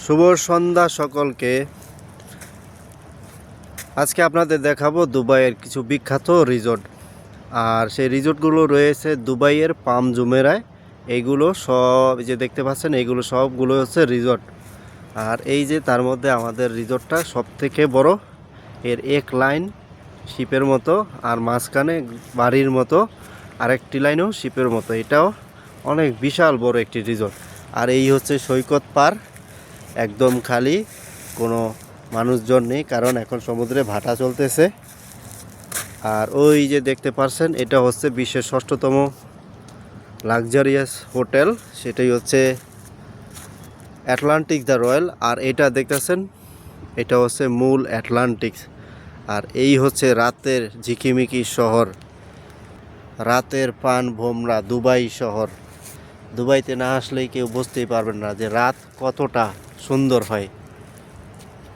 শুভ সন্ধ্যা সকলকে। আজকে আপনাদের দেখাবো দুবাইয়ের কিছু বিখ্যাত রিসোর্ট। আর সেই রিসোর্টগুলো রয়েছে দুবাইয়ের পাম জুমেরায়। এইগুলো সব যে দেখতে পাচ্ছেন, এইগুলো সবগুলো হচ্ছে রিসোর্ট। আর এই যে তার মধ্যে আমাদের রিসোর্টটা সব থেকে বড়। এর এক লাইন শিপের মতো, আর মাঝখানে বাড়ির মতো আরেকটি লাইনও শিপের মতো। এটাও অনেক বিশাল বড় একটি রিসোর্ট। আর এই হচ্ছে সৈকত পার, একদম খালি, কোনো মানুষজন নেই, কারণ এখন সমুদ্রে ভাটা চলতেছে। আর ওই যে দেখতে পাচ্ছেন, এটা হচ্ছে বিশ্বের 6তম লাক্সারিয়াস হোটেল, সেটাই হচ্ছে অ্যাটলান্টিক দ্য রয়্যাল। আর এটা দেখতেছেন, এটা হচ্ছে মূল অ্যাটলান্টিক। আর এই হচ্ছে রাতের ঝিকিমিকি শহর, রাতের পান ভোমরা দুবাই শহর। দুবাইতে না আসলেই কেউ বুঝতেই পারবেন না যে রাত কতটা সুন্দর হয়।